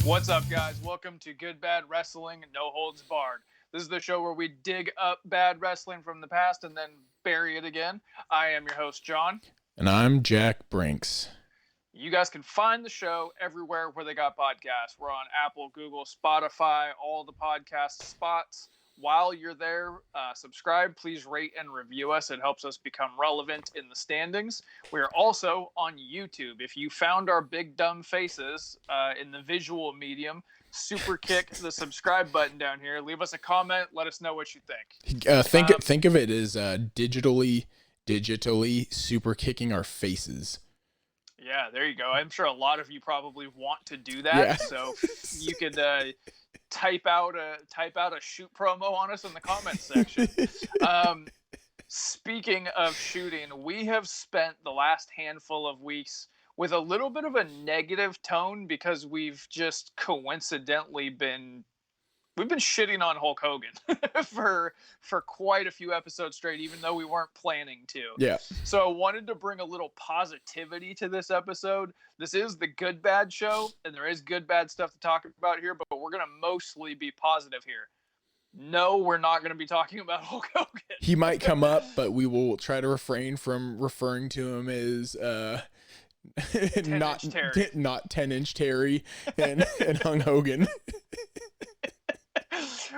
What's up, guys? Welcome to Good Bad Wrestling, No Holds Barred. This is the show where we dig up bad wrestling from the past and then bury it again. I am your host, John. And I'm Jack Brinks. You guys can find the show everywhere where they got podcasts. We're on Apple, Google, Spotify, all the podcast spots. While you're there, subscribe. Please rate and review us. It helps us become relevant in the standings. We are also on YouTube. If you found our big dumb faces in the visual medium, super kick the subscribe button down here. Leave us a comment. Let us know what you think. Think of it as digitally super kicking our faces. Yeah, there you go. I'm sure a lot of you probably want to do that. Yeah. So you could type out a shoot promo on us in the comments section. Speaking of shooting, we have spent the last handful of weeks with a little bit of a negative tone because we've just coincidentally been shitting on Hulk Hogan for quite a few episodes straight, even though we weren't planning to. Yeah. So I wanted to bring a little positivity to this episode. This is the Good Bad show, and there is good bad stuff to talk about here, but we're going to mostly be positive here. No, we're not going to be talking about Hulk Hogan. He might come up, but we will try to refrain from referring to him as not 10-inch Terry and Hung Hogan.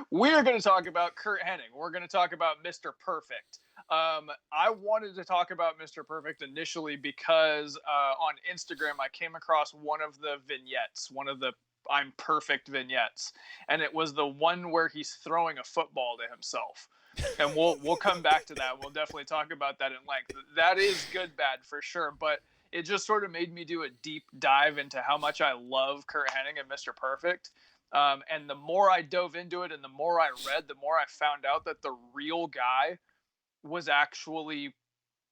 We're going to talk about Curt Hennig. We're going to talk about Mr. Perfect. I wanted to talk about Mr. Perfect initially because on Instagram I came across one of the vignettes, one of the I'm Perfect vignettes, and it was the one where he's throwing a football to himself. And we'll come back to that. We'll definitely talk about that in length. That is good bad for sure, but it just sort of made me do a deep dive into how much I love Curt Hennig and Mr. Perfect. And the more I dove into it and the more I read, the more I found out that the real guy was actually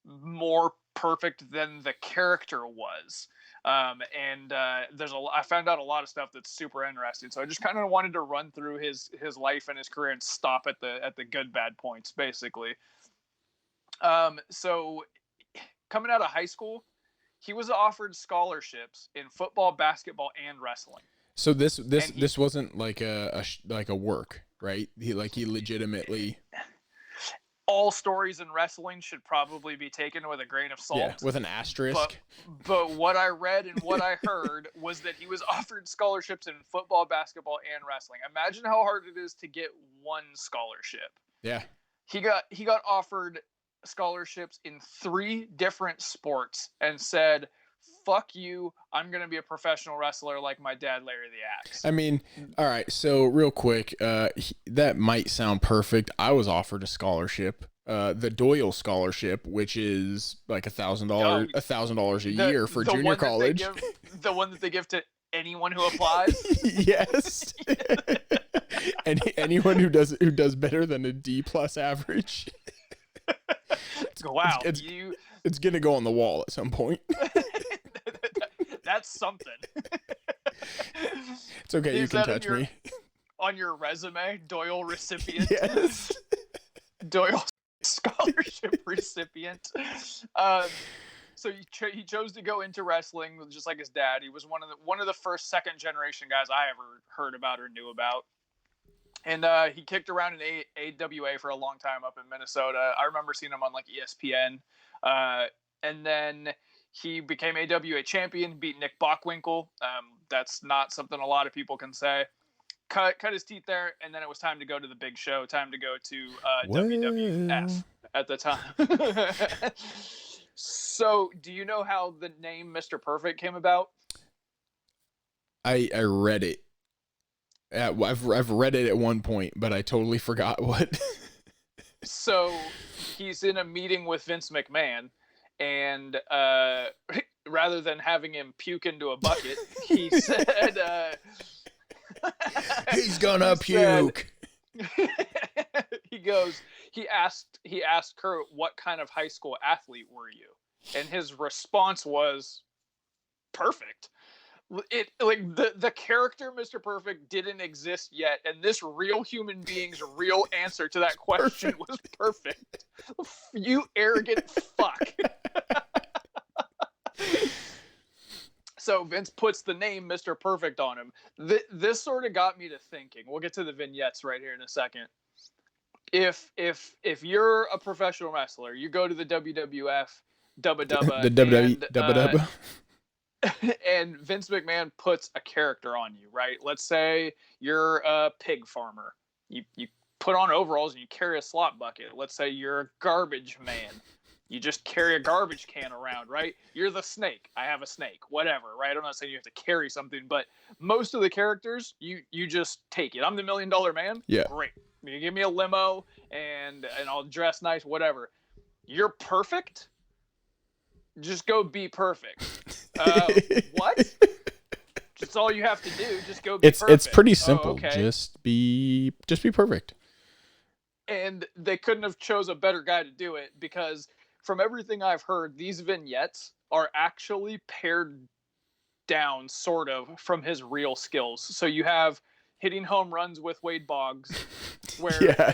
more perfect than the character was. I found out a lot of stuff that's super interesting. So I just kind of wanted to run through his life and his career and stop at the good bad points, basically. So coming out of high school, he was offered scholarships in football, basketball, and wrestling. So this wasn't like a work, right? He legitimately. All stories in wrestling should probably be taken with a grain of salt. Yeah, with an asterisk. But what I read and what I heard was that he was offered scholarships in football, basketball, and wrestling. Imagine how hard it is to get one scholarship. Yeah. He got offered scholarships in 3 different sports and said, fuck you, I'm going to be a professional wrestler like my dad, Larry the Axe. I mean, all right, so real quick, that might sound perfect. I was offered a scholarship, the Doyle scholarship, which is like $1,000 a year for junior college. The one that they give to anyone who applies? Yes. Anyone who does better than a D+ average. Wow. It's going to go on the wall at some point. That's something. It's okay, you can touch me. On your resume, Doyle recipient. Yes. Doyle scholarship recipient. So he chose to go into wrestling just like his dad. He was one of the first second generation guys I ever heard about or knew about. And he kicked around in AWA for a long time up in Minnesota. I remember seeing him on like ESPN. And then he became AWA champion, beat Nick Bockwinkel. That's not something a lot of people can say. Cut his teeth there, and then it was time to go to the big show. Time to go to WWF at the time. So, do you know how the name Mr. Perfect came about? I read it. I've read it at one point, but I totally forgot what. So, he's in a meeting with Vince McMahon. And rather than having him puke into a bucket, he said, he's gonna puke. He asked Curt, what kind of high school athlete were you? And his response was perfect. The character Mr. Perfect didn't exist yet, and this real human being's real answer to that question was perfect. You arrogant fuck. So Vince puts the name Mr. Perfect on him. This sort of got me to thinking. We'll get to the vignettes right here in a second. If you're a professional wrestler, you go to the WWF, Dubba Dubba, the WWE, Dubba Dubba. And Vince McMahon puts a character on you, right? Let's say you're a pig farmer. You put on overalls and you carry a slop bucket. Let's say you're a garbage man. You just carry a garbage can around, right? You're the snake. I have a snake, whatever, right? I'm not saying you have to carry something, but most of the characters, you just take it. I'm the $1 Million Man. Yeah. Great. You give me a limo and I'll dress nice, whatever. You're perfect. Just go be perfect. What? Just all you have to do. Just go be perfect. It's pretty simple. Oh, okay. Just be perfect. And they couldn't have chose a better guy to do it because from everything I've heard, these vignettes are actually pared down sort of from his real skills. So you have hitting home runs with Wade Boggs, where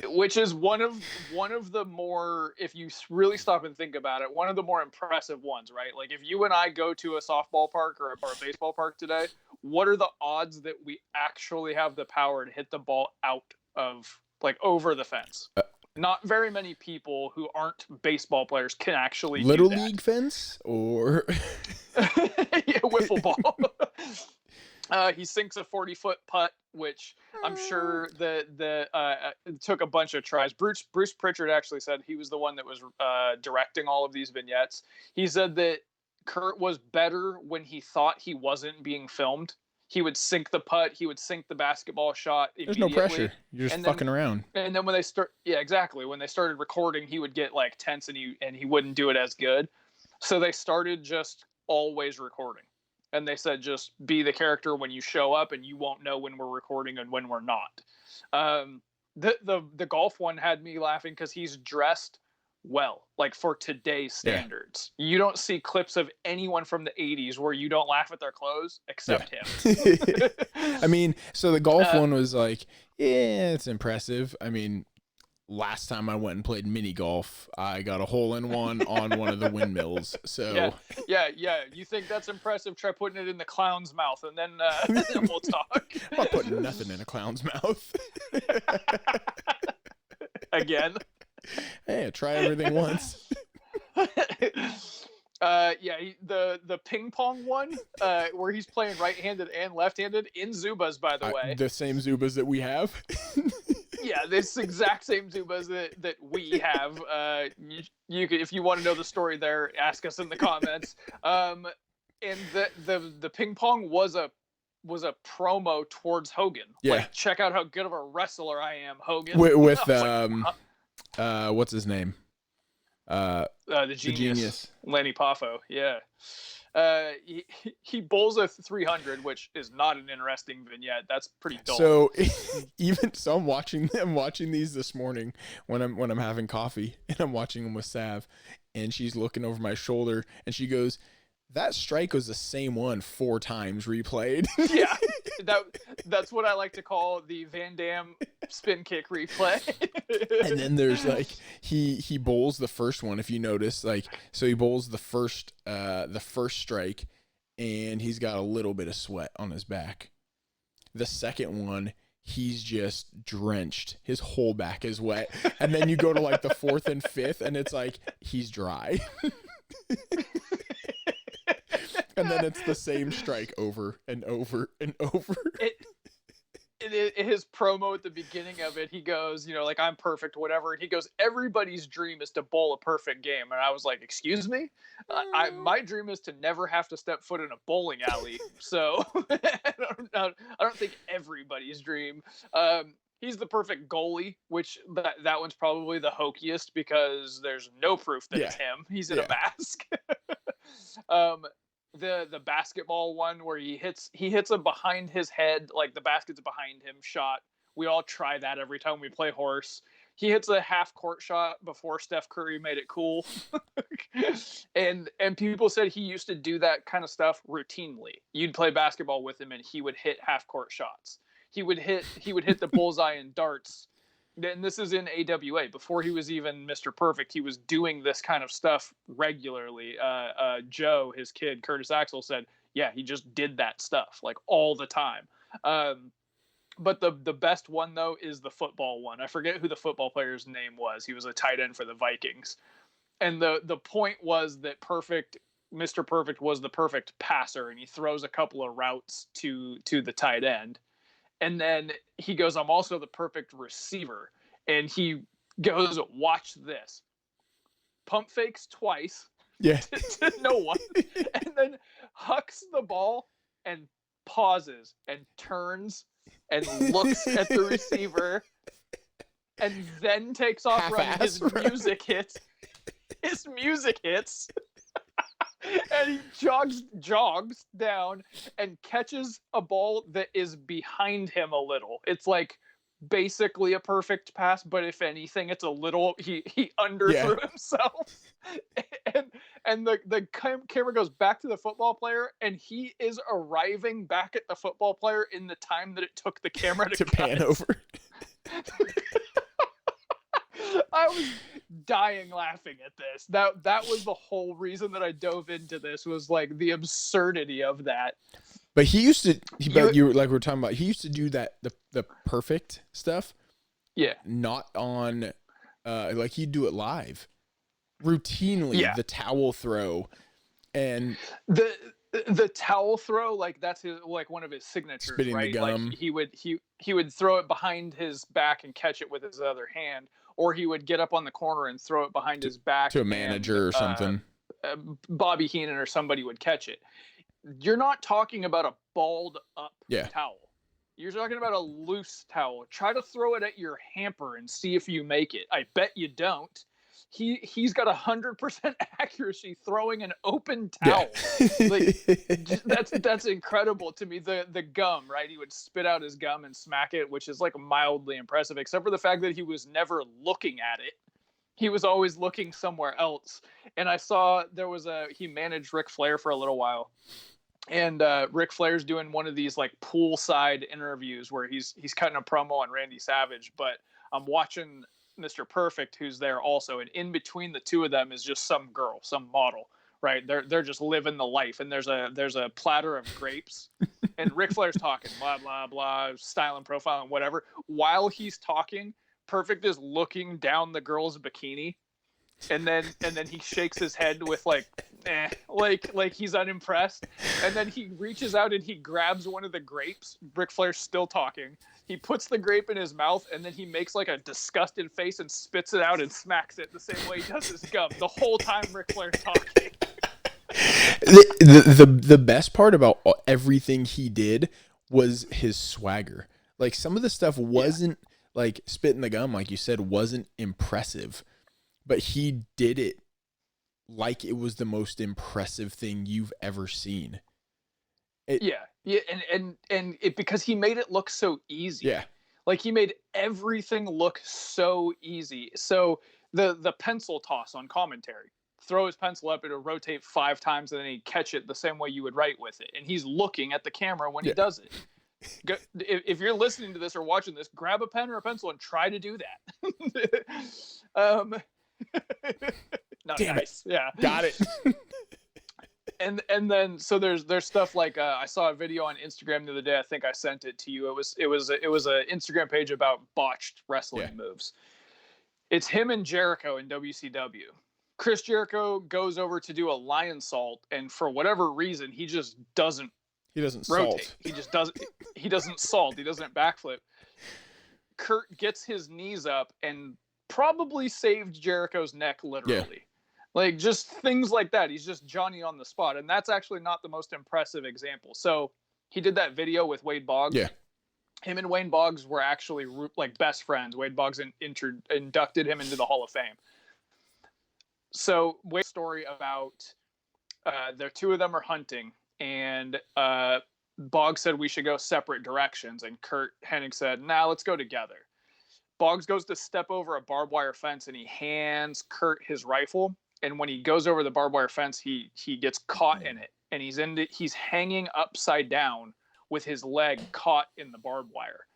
which is one of the more, if you really stop and think about it, one of the more impressive ones, right? Like if you and I go to a softball park or a baseball park today, what are the odds that we actually have the power to hit the ball out of, like, over the fence? Not very many people who aren't baseball players can actually Little do that. league fence or yeah, wiffle ball. He sinks a 40-foot putt, which I'm sure it took a bunch of tries. Bruce Pritchard actually said he was the one that was directing all of these vignettes. He said that Curt was better when he thought he wasn't being filmed. He would sink the putt. He would sink the basketball shot immediately. There's no pressure. You're just fucking around. And then when they exactly. When they started recording, he would get like tense and he wouldn't do it as good. So they started just always recording. And they said, just be the character when you show up and you won't know when we're recording and when we're not. The golf one had me laughing because he's dressed well, like for today's standards. Yeah. You don't see clips of anyone from the 80s where you don't laugh at their clothes except him. I mean, so the golf one was like, yeah, it's impressive. I mean, last time I went and played mini golf, I got a hole-in-one on one of the windmills. So yeah. You think that's impressive? Try putting it in the clown's mouth, and then we'll talk. I'm not putting nothing in a clown's mouth. Again. Hey, try everything once. The ping pong one, where he's playing right-handed and left-handed in Zubas, by the way. The same Zubas that we have. Yeah, this exact same Zubas that we have. You could, if you want to know the story there, ask us in the comments. And the ping pong was a promo towards Hogan. Yeah. Like, check out how good of a wrestler I am, Hogan. With what's his name? The genius. Lenny Poffo. Yeah. He bowls a 300, which is not an interesting vignette. That's pretty dull. So I'm watching these this morning when I'm having coffee, and I'm watching them with Sav, and she's looking over my shoulder and she goes, "That strike was the same one 4 times replayed." Yeah, that's what I like to call the Van Damme spin kick replay. And then there's like he bowls the first one, if you notice, like, so he bowls the first strike, and he's got a little bit of sweat on his back. The second one, he's just drenched. His whole back is wet. And then you go to like the 4th and 5th, and it's like he's dry. And then it's the same strike over and over and over. His promo at the beginning of it, he goes, like, I'm perfect, whatever. And he goes, everybody's dream is to bowl a perfect game. And I was like, excuse me? My dream is to never have to step foot in a bowling alley. So I don't think everybody's dream. He's the perfect goalie, which that one's probably the hokiest because there's no proof that it's him. He's in a mask. The basketball one where he hits a behind his head, like the basket's behind him shot. We all try that every time we play horse. He hits a half court shot before Steph Curry made it cool. and people said he used to do that kind of stuff routinely. You'd play basketball with him and he would hit half court shots. He would hit the bullseye in darts and this is in AWA, before he was even Mr. Perfect, he was doing this kind of stuff regularly. Joe, his kid, Curtis Axel, said, yeah, he just did that stuff like all the time. But the best one, though, is the football one. I forget who the football player's name was. He was a tight end for the Vikings. And the point was that Mr. Perfect was the perfect passer, and he throws a couple of routes to the tight end. And then he goes, I'm also the perfect receiver. And he goes, watch this. Pump fakes twice. Yeah. To no one. And then hucks the ball and pauses and turns and looks at the receiver and then takes off running. His music hits. His music hits. And he jogs down and catches a ball that is behind him a little. It's like basically a perfect pass, but if anything, it's a little, he underthrew himself. And the camera goes back to the football player, and he is arriving back at the football player in the time that it took the camera to pan over. I was dying laughing at this. That was the whole reason that I dove into this, was like the absurdity of that. But he used to, like we were talking about, he used to do that, the perfect stuff. Yeah. Not on, like he'd do it live. Routinely, the towel throw. And the towel throw, like that's his, like one of his signatures, spitting right? the gum. Like he would throw it behind his back and catch it with his other hand, or he would get up on the corner and throw it behind his back to a manager or something. Bobby Heenan or somebody would catch it. You're not talking about a balled up towel. You're talking about a loose towel. Try to throw it at your hamper and see if you make it. I bet you don't. He's got 100% accuracy throwing an open towel. Yeah. Like that's incredible to me. The gum, right? He would spit out his gum and smack it, which is like mildly impressive, except for the fact that he was never looking at it. He was always looking somewhere else. And I saw he managed Ric Flair for a little while. And Ric Flair's doing one of these like poolside interviews where he's cutting a promo on Randy Savage, but I'm watching Mr. Perfect, who's there also, and in between the two of them is just some girl, some model, right? They're just living the life, and there's a platter of grapes, and Ric Flair's talking blah blah blah, style and profile and whatever. While he's talking, Perfect is looking down the girl's bikini, and then he shakes his head with like he's unimpressed, and then he reaches out and he grabs one of the grapes. Ric Flair's still talking. He puts the grape in his mouth, and then he makes like a disgusted face and spits it out and smacks it the same way he does his gum. The whole time Ric Flair's talking. The best part about everything he did was his swagger. Like some of the stuff wasn't like spitting the gum, like you said, wasn't impressive, but he did it like it was the most impressive thing you've ever seen. And it because he made it look so easy. Yeah. Like he made everything look so easy. So the pencil toss on commentary, throw his pencil up, it'll rotate 5 times, and then he'd catch it the same way you would write with it. And he's looking at the camera when he does it. If you're listening to this or watching this, grab a pen or a pencil and try to do that. Not Damn nice. it. Yeah. Got it. And then so there's stuff like I saw a video on Instagram the other day. I think I sent it to you. It was an Instagram page about botched wrestling moves. It's him and Jericho in WCW. Chris Jericho goes over to do a lion salt, and for whatever reason, he just doesn't. He doesn't rotate. salt. He just doesn't. He doesn't salt. He doesn't backflip. Kurt gets his knees up and probably saved Jericho's neck literally. Yeah. Like just things like that. He's just Johnny on the spot. And that's actually not the most impressive example. So he did that video with Wade Boggs. Yeah. Him and Wayne Boggs were actually like best friends. Wade Boggs inducted him into the Hall of Fame. So Wade's story about the two of them are hunting, and Boggs said we should go separate directions. And Curt Hennig said, nah, let's go together. Boggs goes to step over a barbed wire fence, and he hands Curt his rifle. And when he goes over the barbed wire fence, he gets caught in it, and he's hanging upside down with his leg caught in the barbed wire.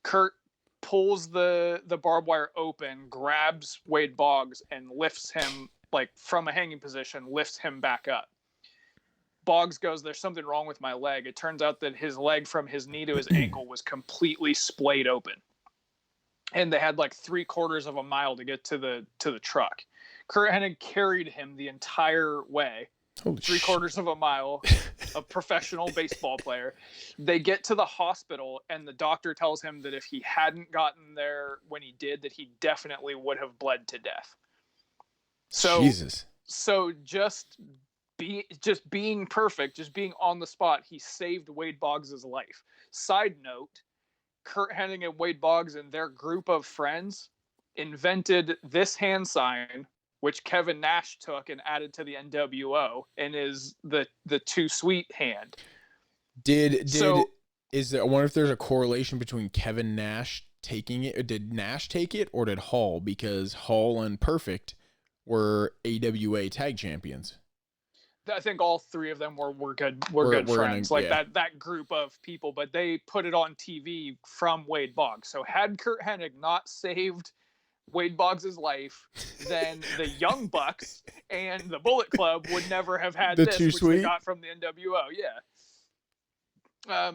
Curt pulls the barbed wire open, grabs Wade Boggs, and lifts him like from a hanging position, lifts him back up. Boggs goes, "There's something wrong with my leg." It turns out that his leg from his knee to his ankle was completely splayed open. And they had like 3/4 of a mile to get to the truck. Curt Hennig carried him the entire way. Holy 3/4 of a mile, a professional baseball player. They get to the hospital, and the doctor tells him that if he hadn't gotten there when he did, that he definitely would have bled to death. So, Jesus. So just being perfect, just being on the spot, he saved Wade Boggs' life. Side note, Curt Hennig and Wade Boggs and their group of friends invented this hand sign, which Kevin Nash took and added to the NWO, and is the too sweet hand. I wonder if there's a correlation between Kevin Nash taking it, or did Nash take it, or did Hall? Because Hall and Perfect were AWA tag champions. I think all three of them were good friends, that group of people, but they put it on TV from Wade Boggs. So had Curt Hennig not saved Wade Boggs' life, then the Young Bucks and the Bullet Club would never have had this, which they got from the NWO. Yeah.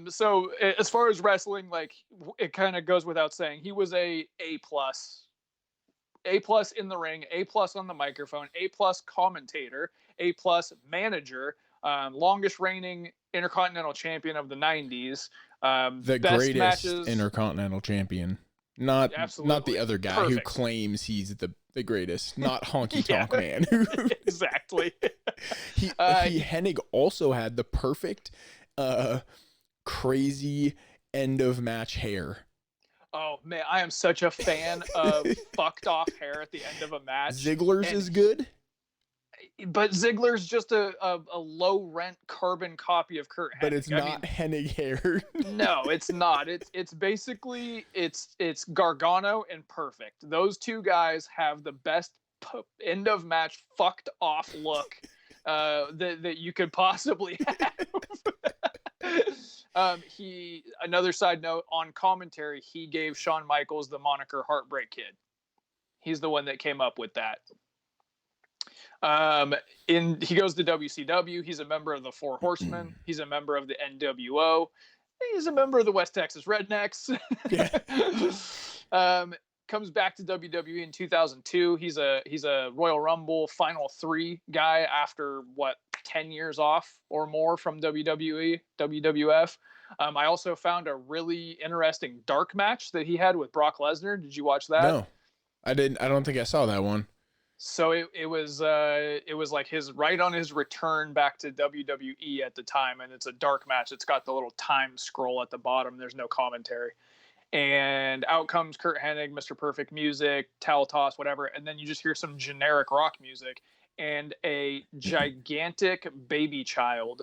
So as far as wrestling, like, it kind of goes without saying, he was A+. A+ in the ring, A+ on the microphone, A+ commentator, A+ manager, longest reigning Intercontinental Champion of the 90s. The best greatest matches, Intercontinental Champion. Not the other guy who claims he's the greatest. Not Honky Tonk Man. Exactly. Hennig also had the perfect, crazy end of match hair. Oh man, I am such a fan of fucked off hair at the end of a match. Ziggler's is good, but Ziggler's just a low rent carbon copy of Curt Hennig. But it's not Hennig hair. No, it's not. It's basically it's Gargano and Perfect. Those two guys have the best end of match fucked off look that you could possibly have. Another side note, on commentary, he gave Shawn Michaels the moniker Heartbreak Kid. He's the one that came up with that. He goes to WCW. He's a member of the Four Horsemen. He's a member of the NWO. He's a member of the West Texas Rednecks. Yeah. Comes back to WWE in 2002. He's a Royal Rumble Final 3 guy after 10 years off or more from WWF. I also found a really interesting dark match that he had with Brock Lesnar. Did you watch that? No, I didn't. I don't think I saw that one. So it was like right on his return back to WWE at the time, and it's a dark match. It's got the little time scroll at the bottom. There's no commentary. And out comes Curt Hennig, Mr. Perfect music, towel toss, whatever. And then you just hear some generic rock music, and a gigantic baby child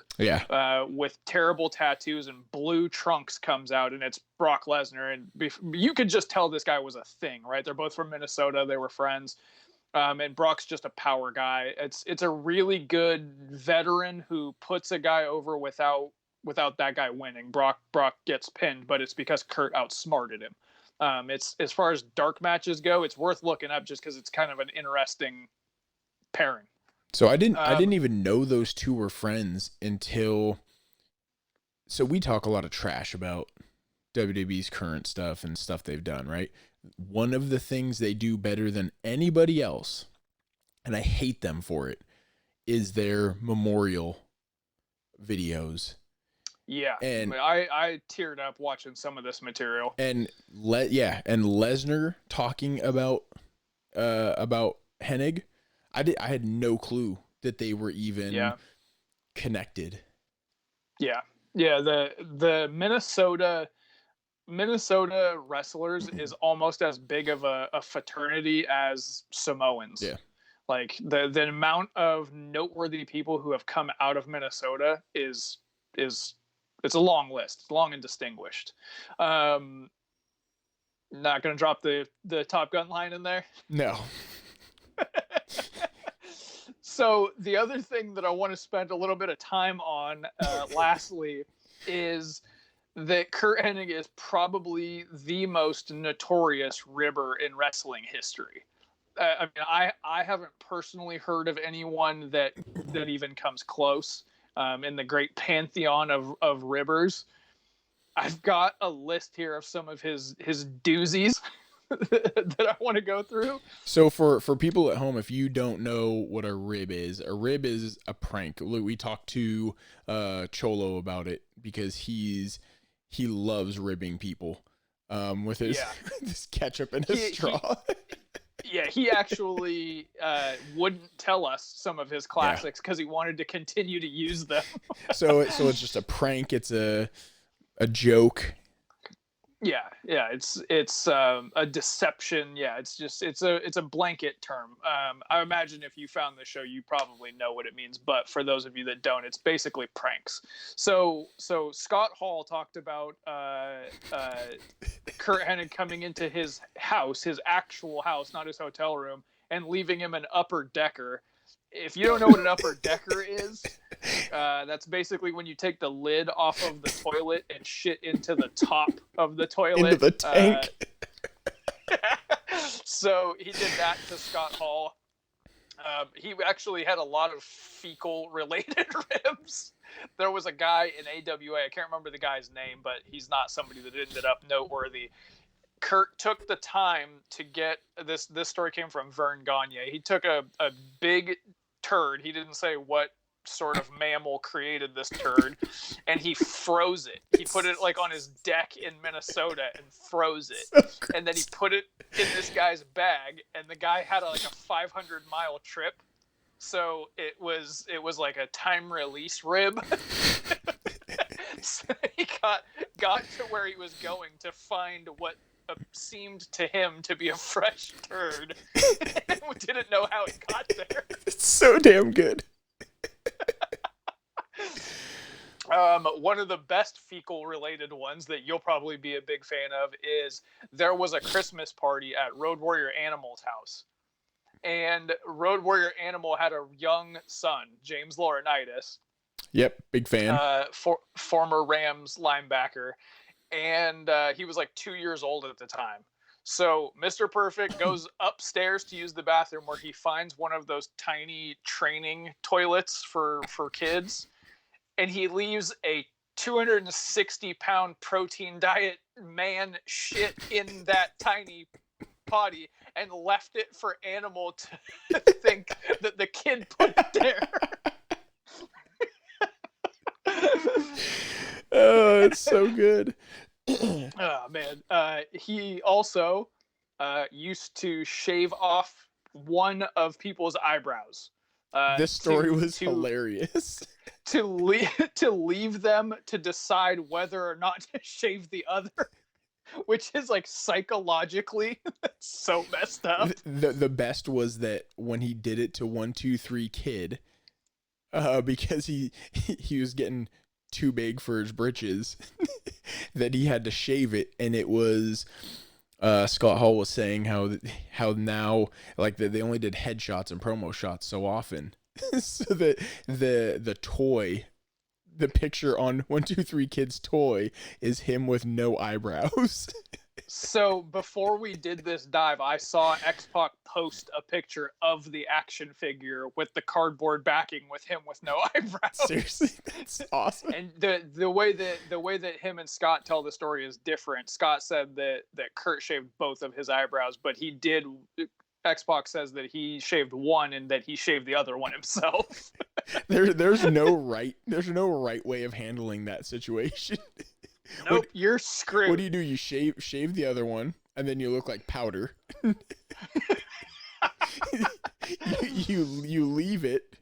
with terrible tattoos and blue trunks comes out, and it's Brock Lesnar. And you could just tell this guy was a thing, right? They're both from Minnesota. They were friends. And Brock's just a power guy. It's a really good veteran who puts a guy over without that guy winning. Brock gets pinned, but it's because Curt outsmarted him. It's, as far as dark matches go, it's worth looking up just because it's kind of an interesting pairing. So I didn't even know those two were friends until. So we talk a lot of trash about WWE's current stuff and stuff they've done, right? One of the things they do better than anybody else, and I hate them for it, is their memorial videos. Yeah, and I teared up watching some of this material. And Lesnar talking about Hennig, I had no clue that they were even connected. Yeah. The Minnesota wrestlers is almost as big of a fraternity as Samoans. Yeah. Like the amount of noteworthy people who have come out of Minnesota is it's a long list. It's long and distinguished. Not going to drop the Top Gun line in there. No. So the other thing that I want to spend a little bit of time on, lastly, is that Curt Hennig is probably the most notorious ribber in wrestling history. I mean, I haven't personally heard of anyone that even comes close in the great pantheon of ribbers. I've got a list here of some of his doozies that I want to go through. So for people at home, if you don't know what a rib is a prank. We talked to Cholo about it because he loves ribbing people with his this ketchup in his straw. He actually wouldn't tell us some of his classics because he wanted to continue to use them. so it's just a prank. It's a joke. Yeah, it's a deception. Yeah, it's a blanket term. I imagine if you found the show, you probably know what it means. But for those of you that don't, it's basically pranks. So Scott Hall talked about Curt Hennig coming into his house, his actual house, not his hotel room, and leaving him an upper decker. If you don't know what an upper decker is, that's basically when you take the lid off of the toilet and shit into the top of the toilet. Into the tank. So he did that to Scott Hall. He actually had a lot of fecal-related ribs. There was a guy in AWA, I can't remember the guy's name, but he's not somebody that ended up noteworthy. Curt took the time to get this story came from Vern Gagne. He took a big turd. He didn't say what sort of mammal created this turd, and he froze it. He put it like on his deck in Minnesota and froze it. So and then he put it in this guy's bag, and the guy had like a 500-mile trip. So it was like a time release rib. So he got to where he was going to find what seemed to him to be a fresh turd. Didn't know how it got there. It's so damn good. One of the best fecal related ones that you'll probably be a big fan of is there was a Christmas party at Road Warrior Animal's house. And Road Warrior Animal had a young son, James Laurinaitis. Yep, big fan. Former Rams linebacker. And he was like 2 years old at the time. So Mr. Perfect goes upstairs to use the bathroom where he finds one of those tiny training toilets for kids. And he leaves a 260-pound protein diet man shit in that tiny potty and left it for Animal to think that the kid put it there. Oh, it's so good. Oh man, he also used to shave off one of people's eyebrows. This story was hilarious. To leave them to decide whether or not to shave the other, which is like psychologically so messed up. The best was that when he did it to 123 Kid, because he was getting too big for his britches, that he had to shave it, and it was Scott Hall was saying how now like they only did headshots and promo shots so often, so that the toy, the picture on 123 Kid's toy is him with no eyebrows. So before we did this dive, I saw X-Pac post a picture of the action figure with the cardboard backing with him with no eyebrows. Seriously, that's awesome. And the way that him and Scott tell the story is different. Scott said that Curt shaved both of his eyebrows, but he did. X-Pac says that he shaved one and that he shaved the other one himself. There's no right way of handling that situation. Nope, you're screwed. What do? You shave the other one, and then you look like powder. you leave it,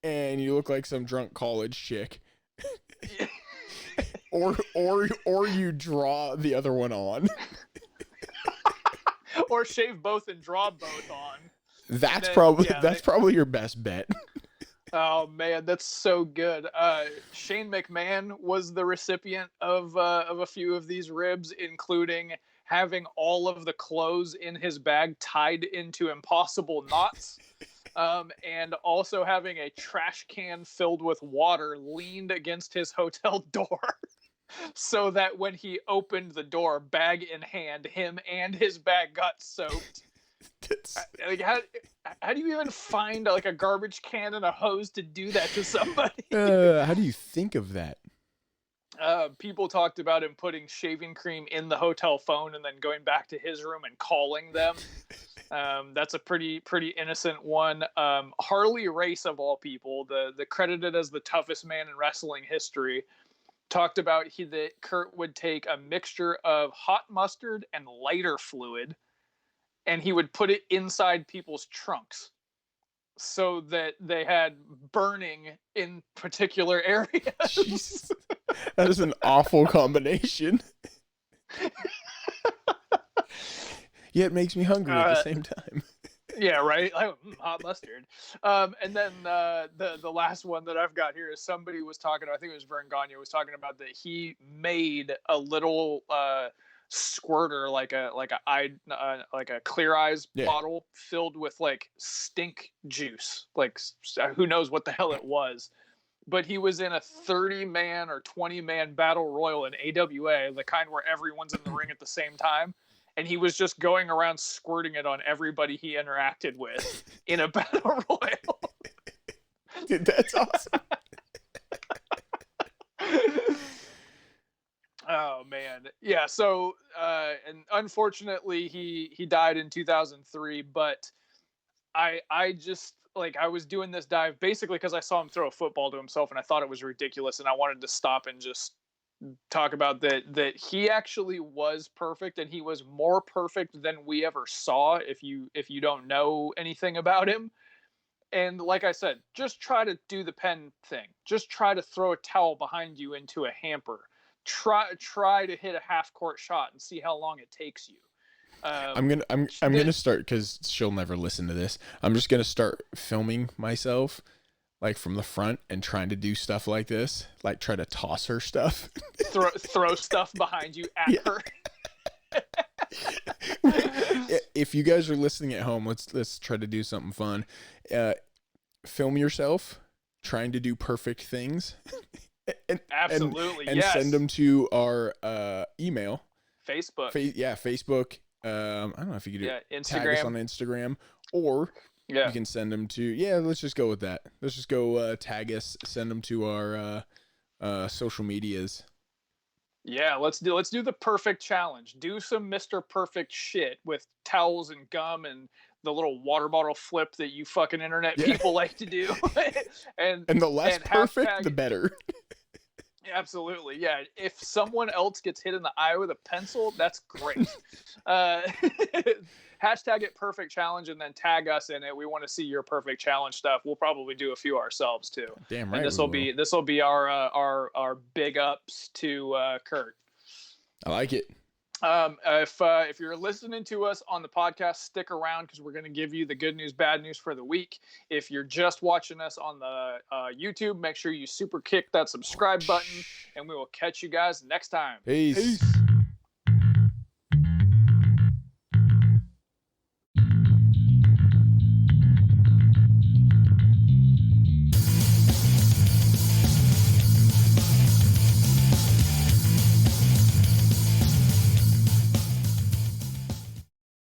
and you look like some drunk college chick. or you draw the other one on. Or shave both and draw both on. That's probably your best bet. Oh man, that's so good. Shane McMahon was the recipient of a few of these ribs, including having all of the clothes in his bag tied into impossible knots, and also having a trash can filled with water leaned against his hotel door. so that when he opened the door, bag in hand, him and his bag got soaked. Like, how do you even find like a garbage can and a hose to do that to somebody? How do you think of that? People talked about him putting shaving cream in the hotel phone and then going back to his room and calling them. That's a pretty innocent one. Harley Race, of all people, the credited as the toughest man in wrestling history, talked about that Curt would take a mixture of hot mustard and lighter fluid, and he would put it inside people's trunks so that they had burning in particular areas. Jesus. That is an awful combination. Yet it makes me hungry at the same time. Yeah, right. Hot mustard. And then the last one that I've got here is somebody was talking. I think it was Vern Gagne was talking about that he made a little squirter, like a Clear Eyes bottle filled with like stink juice. Like who knows what the hell it was. But he was in a 30-man or 20-man battle royal in AWA, the kind where everyone's in the ring at the same time. And he was just going around squirting it on everybody he interacted with in a battle royal. Dude, that's awesome. Oh man, yeah. So, and unfortunately, he died in 2003. But I just like I was doing this dive basically because I saw him throw a football to himself, and I thought it was ridiculous, and I wanted to stop and just talk about that he actually was perfect, and he was more perfect than we ever saw if you don't know anything about him. And like I said, just try to do the pen thing. Just try to throw a towel behind you into a hamper. Try to hit a half court shot and see how long it takes you. I'm gonna start, because she'll never listen to this. I'm just gonna start filming myself like from the front and trying to do stuff like this, like try to toss her stuff, throw stuff behind you at her. If you guys are listening at home, let's try to do something fun. Film yourself trying to do perfect things. Absolutely, and yes. Send them to our email. Facebook. Facebook. I don't know if you could Instagram. Tag us on Instagram, or you can send them to, let's just go with that. Let's just go tag us, send them to our social medias. Yeah, let's do the perfect challenge. Do some Mr. Perfect shit with towels and gum and the little water bottle flip that you fucking internet people like to do. and the less perfect, the better. Absolutely, yeah. If someone else gets hit in the eye with a pencil, that's great. Hashtag it perfect challenge and then tag us in it. We want to see your perfect challenge stuff. We'll probably do a few ourselves too. Damn right. And this will be our big ups to Curt. I like it. If you're listening to us on the podcast, stick around because we're going to give you the good news, bad news for the week. If you're just watching us on the YouTube, make sure you super kick that subscribe button, and we will catch you guys next time. Peace.